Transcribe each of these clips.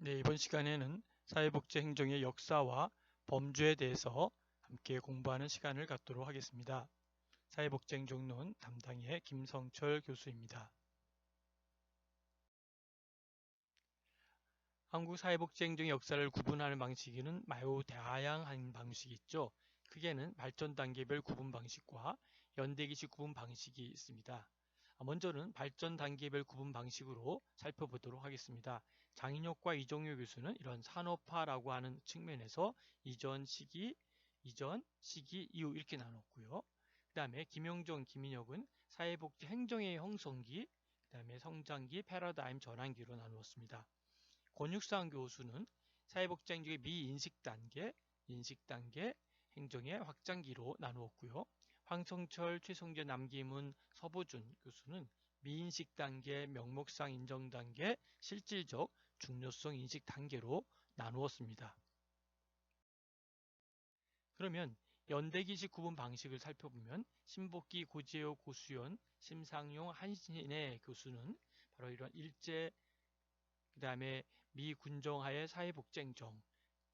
네, 이번 시간에는 사회복지 행정의 역사와 범주에 대해서 함께 공부하는 시간을 갖도록 하겠습니다. 사회복지 행정론 담당의 김성철 교수입니다. 한국 사회복지 행정의 역사를 구분하는 방식에는 매우 다양한 방식이 있죠. 크게는 발전 단계별 구분 방식과 연대기식 구분 방식이 있습니다. 먼저는 발전 단계별 구분 방식으로 살펴보도록 하겠습니다. 장인혁과 이종효 교수는 이런 산업화라고 하는 측면에서 이전 시기, 이후 이렇게 나눴고요. 그 다음에 김용정, 김인혁은 사회복지 행정의 형성기, 그 다음에 성장기, 패러다임 전환기로 나누었습니다. 권육상 교수는 사회복지 행정의 미인식 단계, 인식 단계, 행정의 확장기로 나누었고요. 황성철, 최성재, 남기문, 서보준 교수는 미인식 단계, 명목상 인정 단계, 실질적 중요성 인식 단계로 나누었습니다. 그러면 연대기식 구분 방식을 살펴보면 신복기, 고재호, 고수연, 심상용, 한신의 교수는 바로 이런 일제, 그 다음에 미군정하의 사회복지행정,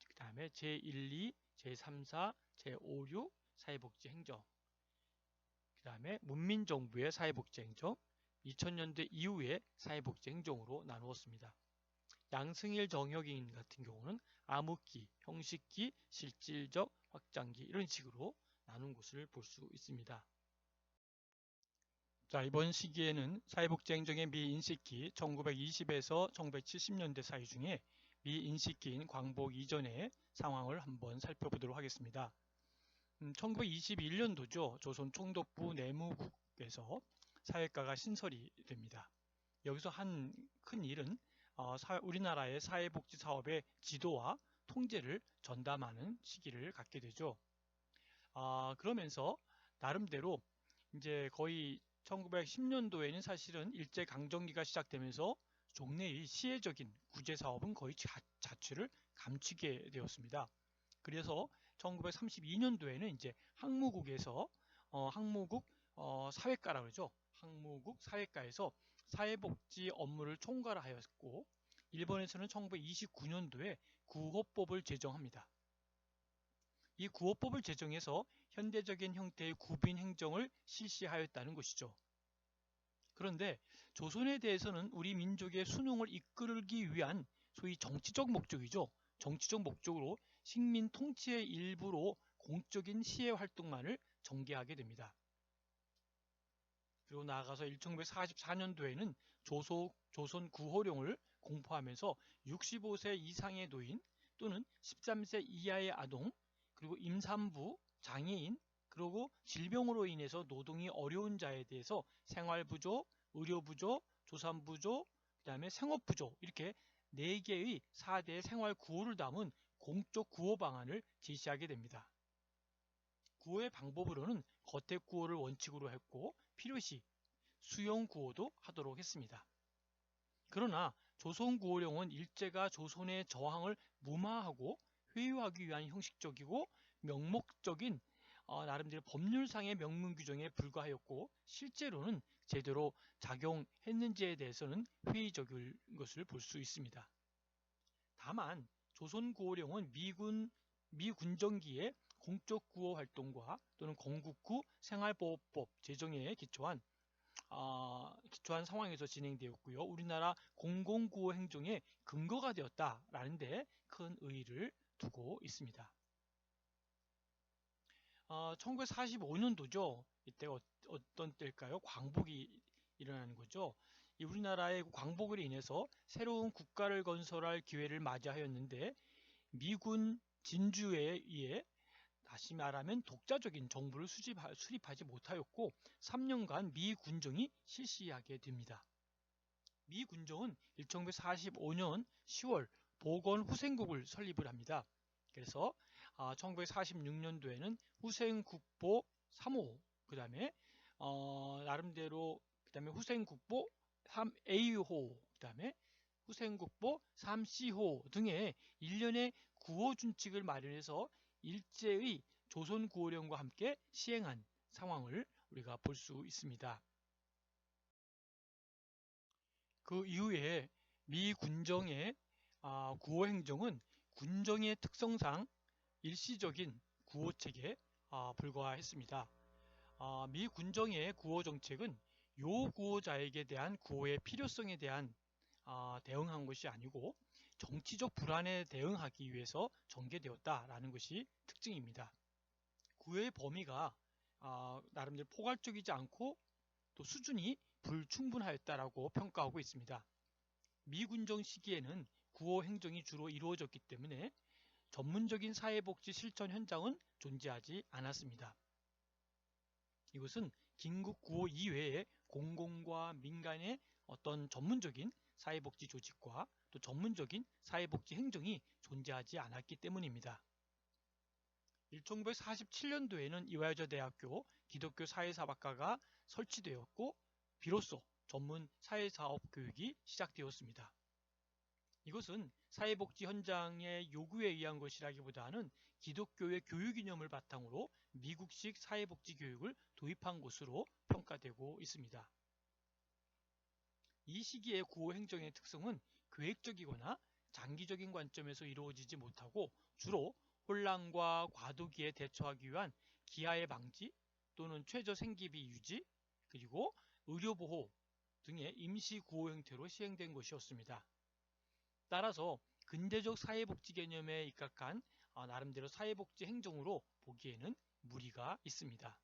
그 다음에 제1, 2, 제3, 4, 제5, 6 사회복지행정, 그 다음에 문민정부의 사회복지행정, 2000년대 이후의 사회복지행정으로 나누었습니다. 양승일, 정혁인 같은 경우는 암흑기, 형식기, 실질적, 확장기 이런 식으로 나눈 것을 볼 수 있습니다. 자, 이번 시기에는 사회복지행정의 미인식기 1920에서 1970년대 사이 중에 미인식기인 광복 이전의 상황을 한번 살펴보도록 하겠습니다. 1921년도죠. 조선 총독부 내무국에서 사회과가 신설이 됩니다. 여기서 한 큰 일은 우리나라의 사회복지 사업의 지도와 통제를 전담하는 시기를 갖게 되죠. 그러면서 나름대로 이제 거의 1910년도에는 사실은 일제강점기가 시작되면서 종래의 시혜적인 구제사업은 거의 자취를 감추게 되었습니다. 그래서 1932년도에는 이제 항무국에서 항무국 사회과라고 그러죠. 항무국 사회과에서 사회복지 업무를 총괄하였고, 일본에서는 1929년도에 구호법을 제정합니다. 이 구호법을 제정해서 현대적인 형태의 구빈 행정을 실시하였다는 것이죠. 그런데 조선에 대해서는 우리 민족의 순응을 이끌기 위한 소위 정치적 목적이죠. 정치적 목적으로 식민 통치의 일부로 공적인 시해 활동만을 전개하게 됩니다. 그리고 나아가서 1944년도에는 조선 구호령을 공포하면서 65세 이상의 노인 또는 13세 이하의 아동, 그리고 임산부, 장애인, 그리고 질병으로 인해서 노동이 어려운 자에 대해서 생활부조, 의료부조, 조산부조, 그 다음에 생업부조 이렇게 4개의 4대 생활구호를 담은 공적 구호 방안을 제시하게 됩니다. 구호의 방법으로는 거택구호를 원칙으로 했고 필요시 수용구호도 하도록 했습니다. 그러나 조선구호령은 일제가 조선의 저항을 무마하고 회유하기 위한 형식적이고 명목적인 나름대로 법률상의 명문 규정에 불과하였고 미실제로는 제대로 작용했는지에 대해서는 회의적인 것을 볼 수 있습니다. 다만 조선구호령은 미군정기의 공적구호 활동과 또는 건국후 생활보호법 제정에 기초한 상황에서 진행되었고요. 우리나라 공공구호 행정의 근거가 되었다라는 데 큰 의의를 두고 있습니다. 1945년도죠. 이때가 어떤 때일까요? 광복이 일어나는 거죠. 우리나라의 광복으로 인해서 새로운 국가를 건설할 기회를 맞이하였는데 미군 진주에 의해 다시 말하면 독자적인 정부를 수립하지 못하였고 3년간 미군정이 실시하게 됩니다. 미군정은 1945년 10월 보건후생국을 설립을 합니다. 그래서 1946년도에는 후생국보 3호, 그 다음에 나름대로 그 다음에 후생국보 3A호, 그 다음에 후생국보 3C호 등의 일련의 구호준칙을 마련해서 일제의 조선구호령과 함께 시행한 상황을 우리가 볼 수 있습니다. 그 이후에 미 군정의 구호행정은 군정의 특성상 일시적인 구호책에 불과했습니다. 미 군정의 구호 정책은 요 구호자에게 대한 구호의 필요성에 대한 대응한 것이 아니고 정치적 불안에 대응하기 위해서 전개되었다라는 것이 특징입니다. 구호의 범위가 나름대로 포괄적이지 않고 또 수준이 불충분하였다라고 평가하고 있습니다. 미군정 시기에는 구호 행정이 주로 이루어졌기 때문에 전문적인 사회복지 실천 현장은 존재하지 않았습니다. 이것은 긴급 구호 이외에 공공과 민간의 어떤 전문적인 사회복지 조직과 또 전문적인 사회복지 행정이 존재하지 않았기 때문입니다. 1947년도에는 이화여자 대학교 기독교 사회사학과가 설치되었고 비로소 전문 사회사업 교육이 시작되었습니다. 이것은 사회복지 현장의 요구에 의한 것이라기보다는 기독교의 교육 이념을 바탕으로 미국식 사회복지 교육을 도입한 것으로 평가되고 있습니다. 이 시기의 구호 행정의 특성은 계획적이거나 장기적인 관점에서 이루어지지 못하고 주로 혼란과 과도기에 대처하기 위한 기아의 방지 또는 최저 생계비 유지 그리고 의료보호 등의 임시 구호 형태로 시행된 것이었습니다. 따라서 근대적 사회복지 개념에 입각한 나름대로 사회복지 행정으로 보기에는 무리가 있습니다.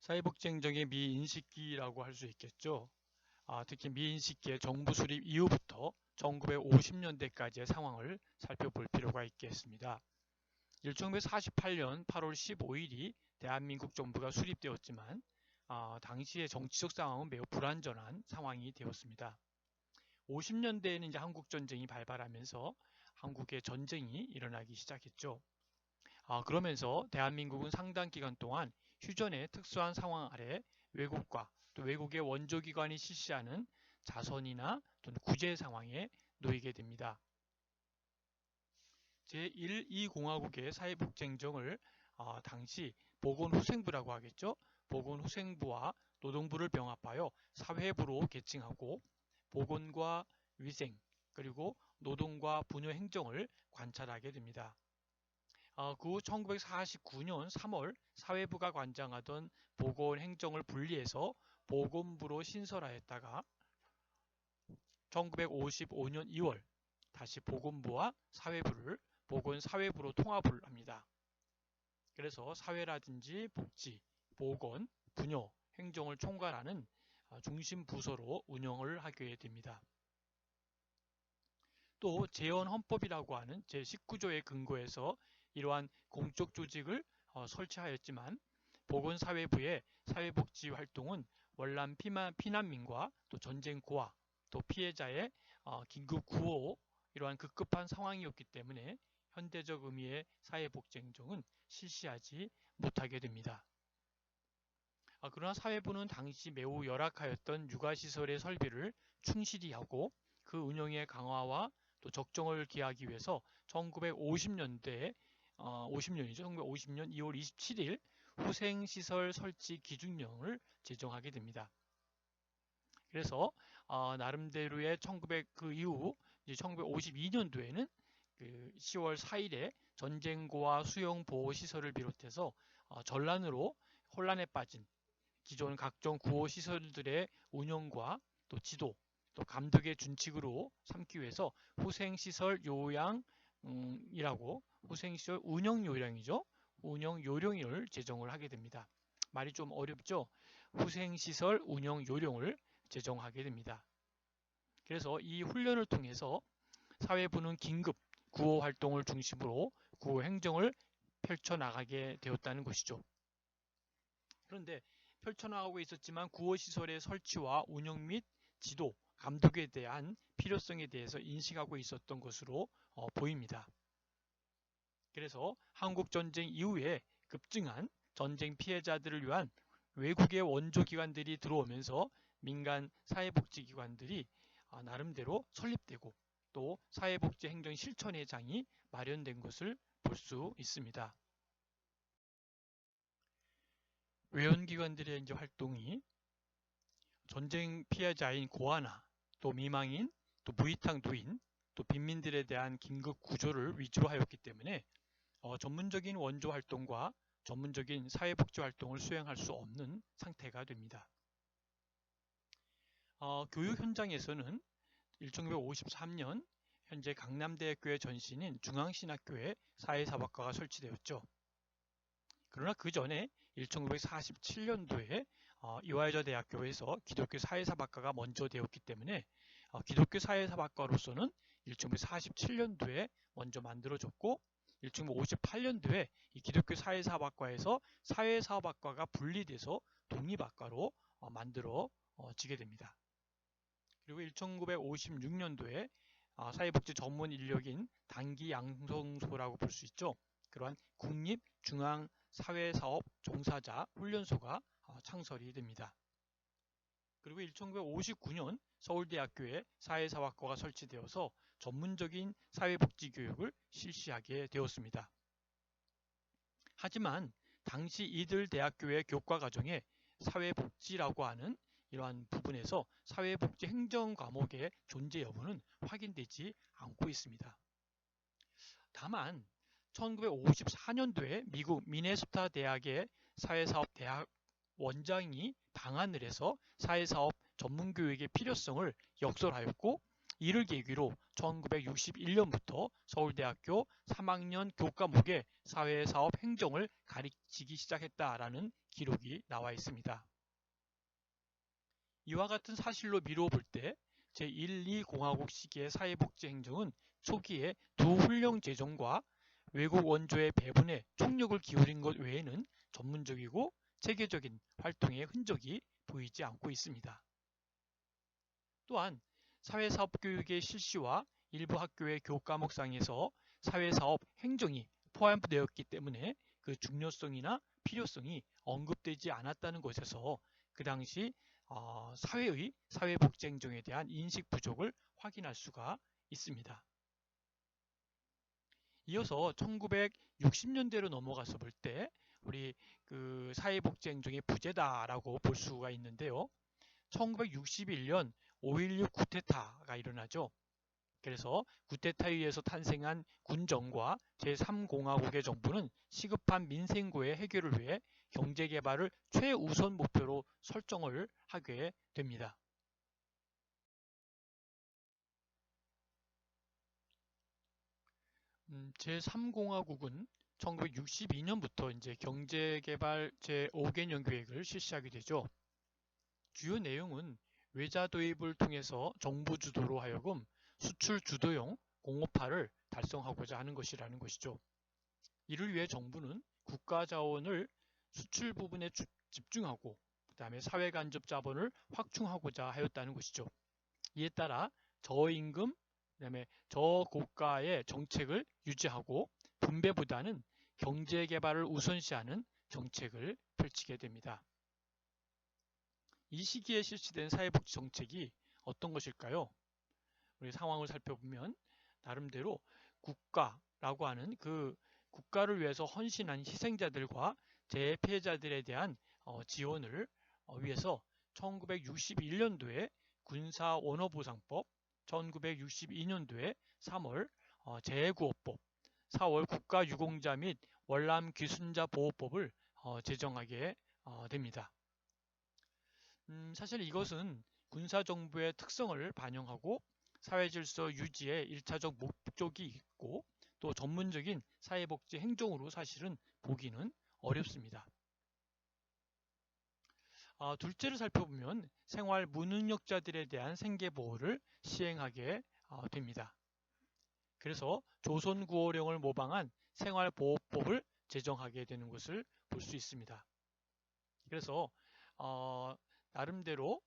사회복지 행정의 미인식기라고 할 수 있겠죠. 특히 미인식기의 정부 수립 이후부터 1950년대까지의 상황을 살펴볼 필요가 있겠습니다. 1948년 8월 15일이 대한민국 정부가 수립되었지만 당시의 정치적 상황은 매우 불안전한 상황이 되었습니다. 50년대에는 이제 한국전쟁이 발발하면서 한국의 전쟁이 일어나기 시작했죠. 그러면서 대한민국은 상당 기간 동안 휴전의 특수한 상황 아래 외국과 또 외국의 원조기관이 실시하는 자선이나 또는 구제 상황에 놓이게 됩니다. 제1, 2공화국의 사회복지 행정을 당시 보건후생부라고 하겠죠. 보건후생부와 노동부를 병합하여 사회부로 계층하고 보건과 위생 그리고 노동과 부녀 행정을 관찰하게 됩니다. 그 후 1949년 3월 사회부가 관장하던 보건행정을 분리해서 보건부로 신설하였다가 1955년 2월 다시 보건부와 사회부를 보건사회부로 통합을 합니다. 그래서 사회라든지 복지, 보건, 부녀, 행정을 총괄하는 중심 부서로 운영을 하게 됩니다. 또 재헌헌법이라고 하는 제19조에 근거해서 이러한 공적 조직을 설치하였지만 보건사회부의 사회복지 활동은 월남 피난민과 또 전쟁 고아, 또 피해자의 긴급 구호 이러한 급급한 상황이었기 때문에 현대적 의미의 사회복지 행정은 실시하지 못하게 됩니다. 그러나 사회부는 당시 매우 열악하였던 육아시설의 설비를 충실히 하고 그 운영의 강화와 또 적정을 기하기 위해서 1950년대 1950년 2월 27일 후생시설 설치 기준령을 제정하게 됩니다. 그래서 나름대로의 그 이후 1952년도에는 그 10월 4일에 전쟁고와 수용보호시설을 비롯해서 전란으로 혼란에 빠진 기존 각종 구호시설들의 운영과 또 지도, 또 감독의 준칙으로 삼기 위해서 후생시설 요양이라고 후생시설 운영요령이죠. 운영요령을 제정을 하게 됩니다. 말이 좀 어렵죠. 후생시설 운영요령을 제정하게 됩니다. 그래서 이 훈련을 통해서 사회부는 긴급 구호 활동을 중심으로 구호 행정을 펼쳐나가게 되었다는 것이죠. 그런데 펼쳐나가고 있었지만 구호시설의 설치와 운영 및 지도, 감독에 대한 필요성에 대해서 인식하고 있었던 것으로 보입니다. 그래서 한국전쟁 이후에 급증한 전쟁 피해자들을 위한 외국의 원조기관들이 들어오면서 민간 사회복지기관들이 나름대로 설립되고 또 사회복지 행정 실천의 장이 마련된 것을 볼 수 있습니다. 외연기관들의 이제 활동이 전쟁 피해자인 고아나 또 미망인 또 무이탁 노인 또 빈민들에 대한 긴급 구조를 위주로 하였기 때문에 전문적인 원조 활동과 전문적인 사회복지 활동을 수행할 수 없는 상태가 됩니다. 교육 현장에서는 1953년 현재 강남대학교의 전신인 중앙신학교에 사회사학과가 설치되었죠. 그러나 그 전에 1947년도에 이화여자 대학교에서 기독교 사회사학과가 먼저 되었기 때문에 기독교 사회사학과로서는 1947년도에 먼저 만들어졌고 1958년도에 이 기독교 사회사학과에서 사회사학과가 분리돼서 독립학과로 만들어지게 됩니다. 그리고 1956년도에 사회복지 전문 인력인 단기 양성소라고 볼 수 있죠. 그러한 국립중앙사회사업 종사자 훈련소가 창설이 됩니다. 그리고 1959년 서울대학교에 사회사학과가 설치되어서 전문적인 사회복지 교육을 실시하게 되었습니다. 하지만 당시 이들 대학교의 교과 과정에 사회복지라고 하는 이러한 부분에서 사회복지 행정 과목의 존재 여부는 확인되지 않고 있습니다. 다만 1954년도에 미국 미네소타 대학의 사회사업 대학 원장이 방한을 해서 사회사업 전문교육의 필요성을 역설하였고 이를 계기로 1961년부터 서울대학교 3학년 교과목에 사회사업 행정을 가르치기 시작했다라는 기록이 나와 있습니다. 이와 같은 사실로 미루어 볼 때 제1, 2공화국 시기의 사회복지 행정은 초기에 두 훈령 제정과 외국 원조의 배분에 총력을 기울인 것 외에는 전문적이고 체계적인 활동의 흔적이 보이지 않고 있습니다. 또한 사회사업 교육의 실시와 일부 학교의 교과목상에서 사회사업 행정이 포함되었기 때문에 그 중요성이나 필요성이 언급되지 않았다는 것에서 그 당시 사회의 사회복지 행정에 대한 인식 부족을 확인할 수가 있습니다. 이어서 1960년대로 넘어가서 볼 때 우리 그 사회복지 행정의 부재다라고 볼 수가 있는데요. 1961년 5.16 쿠데타가 일어나죠. 그래서 쿠데타에 의해서 탄생한 군정과 제3공화국의 정부는 시급한 민생고의 해결을 위해 경제개발을 최우선 목표로 설정을 하게 됩니다. 제3공화국은 1962년부터 이제 경제개발 제5개년 계획을 실시하게 되죠. 주요 내용은 외자 도입을 통해서 정부 주도로 하여금 수출 주도형 공업화를 달성하고자 하는 것이라는 것이죠. 이를 위해 정부는 국가 자원을 수출 부분에 집중하고 그 다음에 사회 간접 자본을 확충하고자 하였다는 것이죠. 이에 따라 저임금, 그 다음에 저고가의 정책을 유지하고 분배보다는 경제 개발을 우선시하는 정책을 펼치게 됩니다. 이 시기에 실시된 사회복지 정책이 어떤 것일까요? 우리 상황을 살펴보면 나름대로 국가라고 하는 그 국가를 위해서 헌신한 희생자들과 재해 피해자들에 대한 지원을 위해서 1961년도에 군사원어보상법, 1962년도에 3월 재해구호법, 4월 국가유공자 및 월남 귀순자 보호법을 제정하게 됩니다. 사실 이것은 군사정부의 특성을 반영하고 사회질서 유지에 1차적 목적이 있고 또 전문적인 사회복지 행정으로 사실은 보기는 어렵습니다. 둘째를 살펴보면 생활 무능력자들에 대한 생계보호를 시행하게 됩니다. 그래서 조선구호령을 모방한 생활보호법을 제정하게 되는 것을 볼 수 있습니다. 그래서 나름대로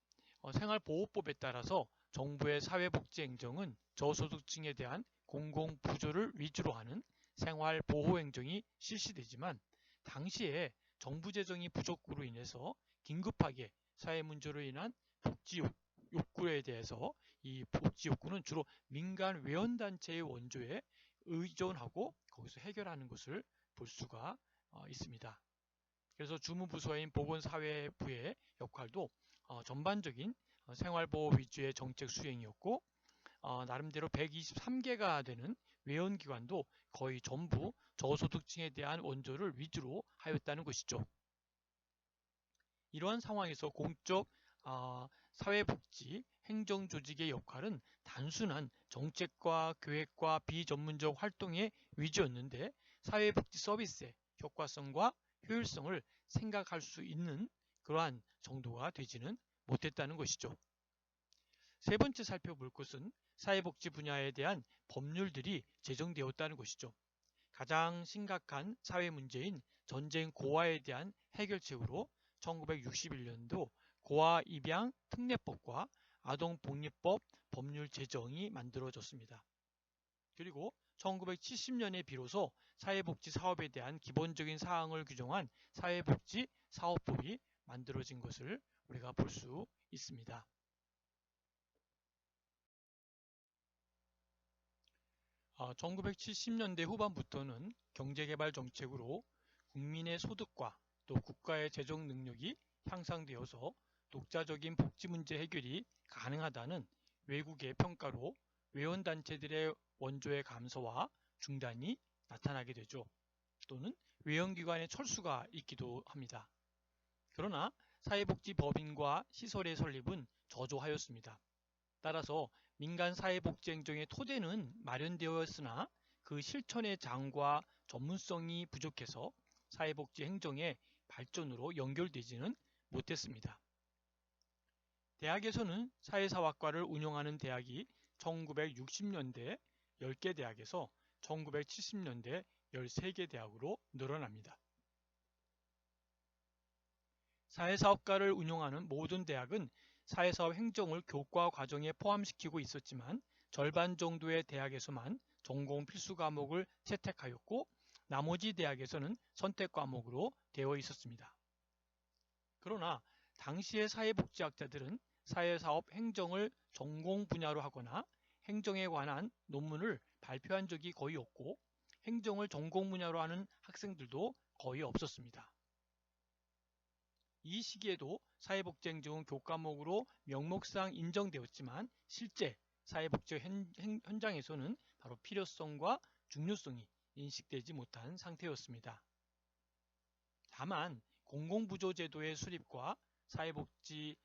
생활보호법에 따라서 정부의 사회복지행정은 저소득층에 대한 공공부조를 위주로 하는 생활보호행정이 실시되지만 당시에 정부 재정이 부족으로 인해서 긴급하게 사회문제로 인한 복지 욕구에 대해서 이 복지 욕구는 주로 민간 외연단체의 원조에 의존하고 거기서 해결하는 것을 볼 수가 있습니다. 그래서 주무부서인 보건사회부의 역할도 전반적인 생활보호 위주의 정책 수행이었고 나름대로 123개가 되는 외연기관도 거의 전부 저소득층에 대한 원조를 위주로 하였다는 것이죠. 이러한 상황에서 공적 사회복지 행정조직의 역할은 단순한 정책과 계획과 비전문적 활동의 위주였는데 사회복지 서비스의 효과성과 효율성을 생각할 수 있는 그러한 정도가 되지는 못했다는 것이죠. 세 번째 살펴볼 것은 사회복지 분야에 대한 법률들이 제정되었다는 것이죠. 가장 심각한 사회 문제인 전쟁 고아에 대한 해결책으로 1961년도 고아 입양 특례법과 아동복리법 법률 제정이 만들어졌습니다. 그리고 1970년에 비로소 사회복지 사업에 대한 기본적인 사항을 규정한 사회복지 사업법이 만들어진 것을 우리가 볼 수 있습니다. 1970년대 후반부터는 경제개발 정책으로 국민의 소득과 또 국가의 재정 능력이 향상되어서 독자적인 복지 문제 해결이 가능하다는 외국의 평가로 외연단체들의 원조의 감소와 중단이 나타나게 되죠. 또는 외연기관의 철수가 있기도 합니다. 그러나 사회복지법인과 시설의 설립은 저조하였습니다. 따라서 민간 사회복지 행정의 토대는 마련되었으나 그 실천의 장과 전문성이 부족해서 사회복지 행정의 발전으로 연결되지는 못했습니다. 대학에서는 사회사학과를 운영하는 대학이 1960년대 10개 대학에서 1970년대 13개 대학으로 늘어납니다. 사회사업과를 운영하는 모든 대학은 사회사업 행정을 교과 과정에 포함시키고 있었지만 절반 정도의 대학에서만 전공 필수 과목을 채택하였고 나머지 대학에서는 선택 과목으로 되어 있었습니다. 그러나 당시의 사회복지학자들은 사회사업 행정을 전공 분야로 하거나 행정에 관한 논문을 발표한 적이 거의 없고 행정을 전공 분야로 하는 학생들도 거의 없었습니다. 이 시기에도 사회복지 행정은 교과목으로 명목상 인정되었지만 실제 사회복지 현장에서는 바로 필요성과 중요성이 인식되지 못한 상태였습니다. 다만 공공부조제도의 수립과 사회복지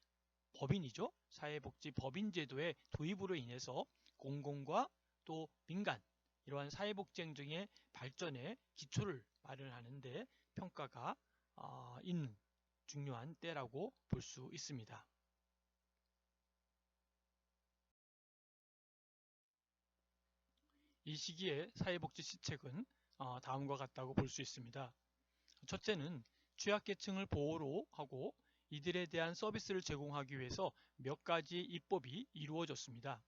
법인 제도의 도입으로 인해서 공공과 또 민간 이러한 사회복지 행정의 발전에 기초를 마련하는 데 평가가 있는 중요한 때라고 볼 수 있습니다. 이 시기의 사회복지 시책은 다음과 같다고 볼 수 있습니다. 첫째는 취약계층을 보호로 하고 이들에 대한 서비스를 제공하기 위해서 몇 가지 입법이 이루어졌습니다.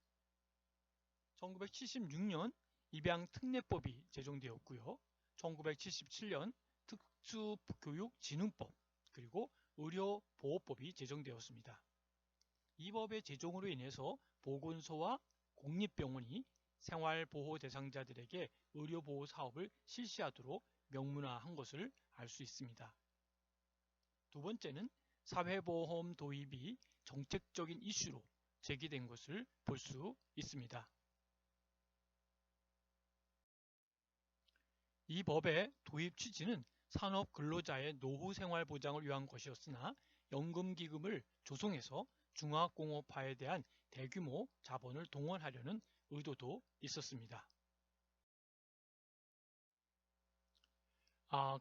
1976년 입양특례법이 제정되었고요. 1977년 특수교육진흥법 그리고 의료보호법이 제정되었습니다. 이 법의 제정으로 인해서 보건소와 공립병원이 생활보호 대상자들에게 의료보호 사업을 실시하도록 명문화한 것을 알 수 있습니다. 두 번째는 사회보험 도입이 정책적인 이슈로 제기된 것을 볼 수 있습니다. 이 법의 도입 취지는 산업 근로자의 노후 생활 보장을 위한 것이었으나 연금기금을 조성해서 중화공업화에 대한 대규모 자본을 동원하려는 의도도 있었습니다.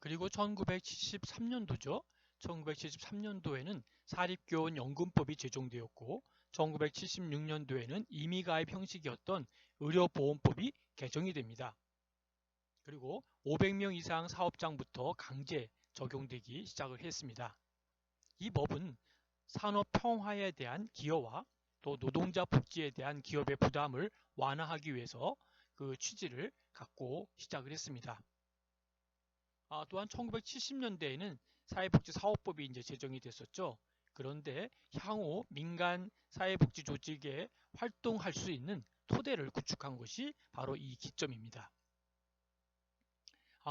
그리고 1973년도죠. 1973년도에는 사립교원연금법이 제정되었고 1976년도에는 임의가입 형식이었던 의료보험법이 개정이 됩니다. 그리고 500명 이상 사업장부터 강제 적용되기 시작을 했습니다. 이 법은 산업 평화에 대한 기여와 또 노동자 복지에 대한 기업의 부담을 완화하기 위해서 그 취지를 갖고 시작을 했습니다. 또한 1970년대에는 사회복지사업법이 이제 제정이 됐었죠. 그런데 향후 민간 사회복지 조직에 활동할 수 있는 토대를 구축한 것이 바로 이 기점입니다.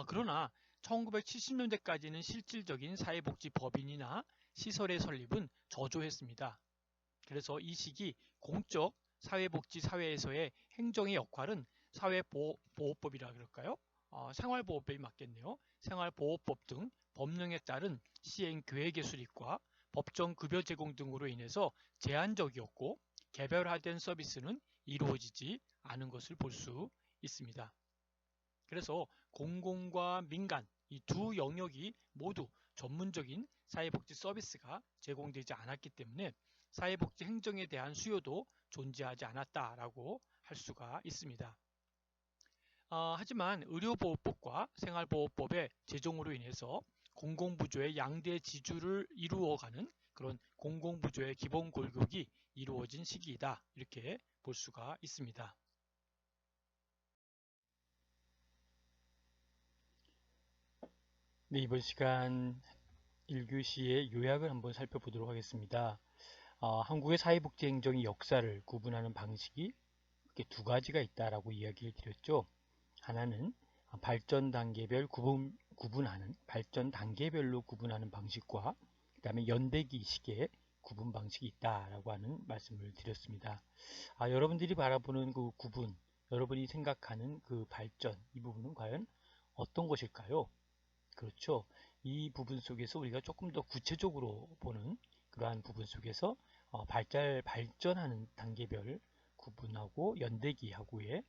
그러나 1970년대까지는 실질적인 사회복지법인이나 시설의 설립은 저조했습니다. 그래서 이 시기 공적 사회복지 사회에서의 행정의 역할은 사회보호법이라 그럴까요? 생활보호법이 맞겠네요. 생활보호법 등 법령에 따른 시행계획의 수립과 법정 급여 제공 등으로 인해서 제한적이었고 개별화된 서비스는 이루어지지 않은 것을 볼 수 있습니다. 그래서 공공과 민간 이 두 영역이 모두 전문적인 사회복지 서비스가 제공되지 않았기 때문에 사회복지 행정에 대한 수요도 존재하지 않았다라고 할 수가 있습니다. 하지만 의료보호법과 생활보호법의 제정으로 인해서 공공부조의 양대 지주를 이루어가는 그런 공공부조의 기본 골격이 이루어진 시기이다. 이렇게 볼 수가 있습니다. 네, 이번 시간 1교시의 요약을 한번 살펴보도록 하겠습니다. 한국의 사회복지 행정의 역사를 구분하는 방식이 크게 두 가지가 있다라고 이야기를 드렸죠. 하나는 발전 단계별 구분하는 발전 단계별로 구분하는 방식과 그 다음에 연대기 식의 구분 방식이 있다라고 하는 말씀을 드렸습니다. 여러분들이 바라보는 그 구분, 여러분이 생각하는 그 발전, 이 부분은 과연 어떤 것일까요? 그렇죠. 이 부분 속에서 우리가 조금 더 구체적으로 보는 그러한 부분 속에서 발전하는 단계별 구분하고 연대기하고의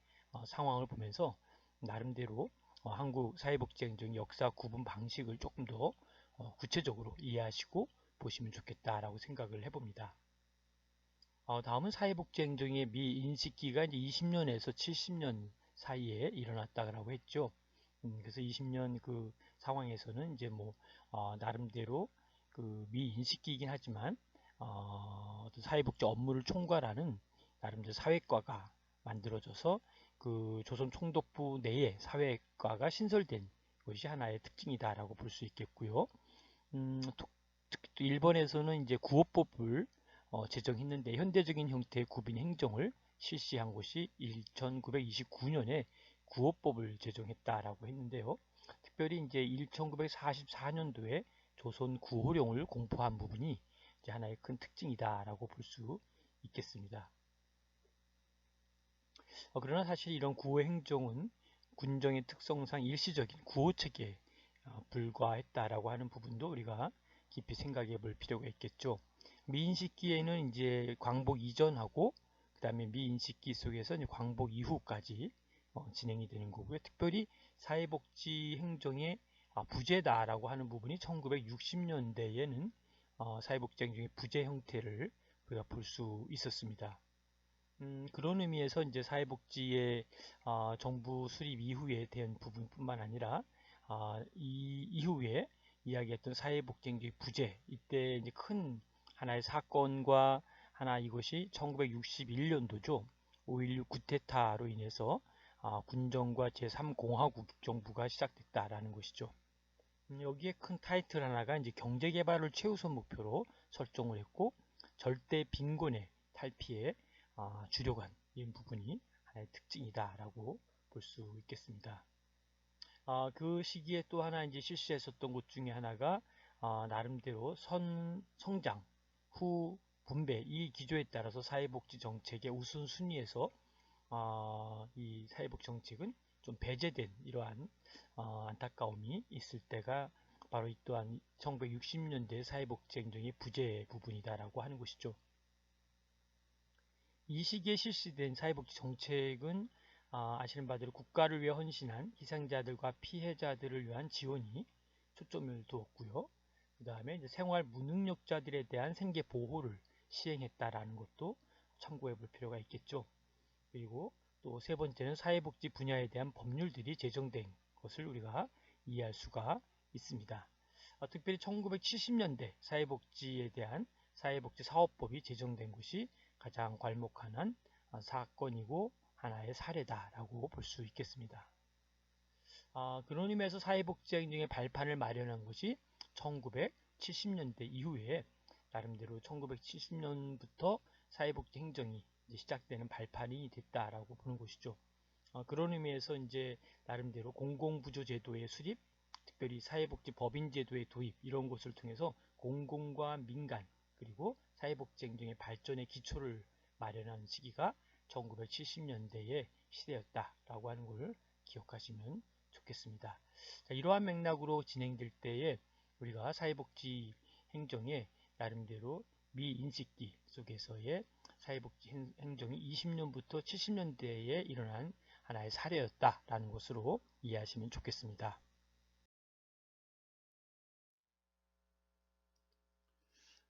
상황을 보면서 나름대로 한국 사회복지행정 역사 구분 방식을 조금 더 구체적으로 이해하시고 보시면 좋겠다라고 생각을 해봅니다. 다음은 사회복지행정의 미인식기가 이제 20년에서 70년 사이에 일어났다고 했죠. 그래서 20년 그 상황에서는 이제 나름대로 그 미인식기이긴 하지만 어떤 사회복지 업무를 총괄하는 나름대로 사회과가 만들어져서 그 조선 총독부 내에 사회과가 신설된 것이 하나의 특징이다라고 볼 수 있겠고요. 특히 또 일본에서는 이제 구호법을 제정했는데 현대적인 형태의 구빈 행정을 실시한 것이 1929년에 구호법을 제정했다라고 했는데요. 특별히 이제 1944년도에 조선 구호령을 공포한 부분이 이제 하나의 큰 특징이다라고 볼 수 있겠습니다. 그러나 사실 이런 구호 행정은 군정의 특성상 일시적인 구호 체계에 불과했다라고 하는 부분도 우리가 깊이 생각해 볼 필요가 있겠죠. 미인식기에는 이제 광복 이전하고 그 다음에 미인식기 속에서 이제 광복 이후까지 진행이 되는 거고요. 특별히 사회복지 행정의 부재다라고 하는 부분이 1960년대에는 사회복지 행정의 부재 형태를 우리가 볼 수 있었습니다. 그런 의미에서 이제 사회복지의 정부 수립 이후에 대한 부분뿐만 아니라 이 이후에 이야기했던 사회복지행정의 부재, 이때 이제 큰 하나의 사건과 하나 이것이 1961년도죠. 5.16 쿠데타로 인해서 군정과 제3공화국 정부가 시작됐다라는 것이죠. 여기에 큰 타이틀 하나가 이제 경제개발을 최우선 목표로 설정을 했고 절대 빈곤의 탈피에 주력한 이 부분이 하나의 특징이다라고 볼 수 있겠습니다. 그 시기에 또 하나 이제 실시했었던 것 중에 하나가 나름대로 성장 후 분배 이 기조에 따라서 사회복지 정책의 우선순위에서 이 사회복지 정책은 좀 배제된 이러한 안타까움이 있을 때가 바로 이 또한 1960년대 사회복지 행정의 부재 부분이다라고 하는 것이죠. 이 시기에 실시된 사회복지 정책은 아시는 바대로 국가를 위해 헌신한 희생자들과 피해자들을 위한 지원이 초점을 두었고요. 그 다음에 생활 무능력자들에 대한 생계 보호를 시행했다라는 것도 참고해 볼 필요가 있겠죠. 그리고 또 세 번째는 사회복지 분야에 대한 법률들이 제정된 것을 우리가 이해할 수가 있습니다. 특별히 1970년대 사회복지에 대한 사회복지 사업법이 제정된 것이 가장 괄목한 사건이고 하나의 사례다라고 볼 수 있겠습니다. 그런 의미에서 사회복지 행정의 발판을 마련한 것이 1970년대 이후에 나름대로 1970년부터 사회복지 행정이 시작되는 발판이 됐다라고 보는 것이죠. 그런 의미에서 이제 나름대로 공공부조 제도의 수립, 특별히 사회복지법인제도의 도입 이런 것을 통해서 공공과 민간 그리고 사회복지 행정의 발전의 기초를 마련한 시기가 1970년대의 시대였다라고 하는 것을 기억하시면 좋겠습니다. 자, 이러한 맥락으로 진행될 때에 우리가 사회복지 행정의 나름대로 미인식기 속에서의 사회복지 행정이 20년부터 70년대에 일어난 하나의 사례였다라는 것으로 이해하시면 좋겠습니다.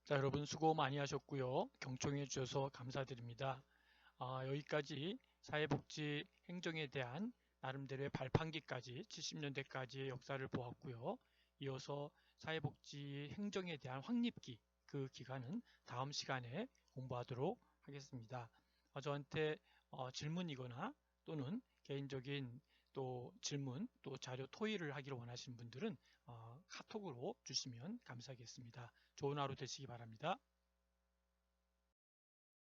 자, 여러분 수고 많이 하셨고요. 경청해 주셔서 감사드립니다. 여기까지 사회복지 행정에 대한 나름대로의 발판기까지 70년대까지의 역사를 보았고요. 이어서 사회복지 행정에 대한 확립기, 그 기간은 다음 시간에 공부하도록 하겠습니다. 저한테 질문이거나 또는 개인적인 또 질문, 또 자료 토의를 하기를 원하시는 분들은 카톡으로 주시면 감사하겠습니다. 좋은 하루 되시기 바랍니다.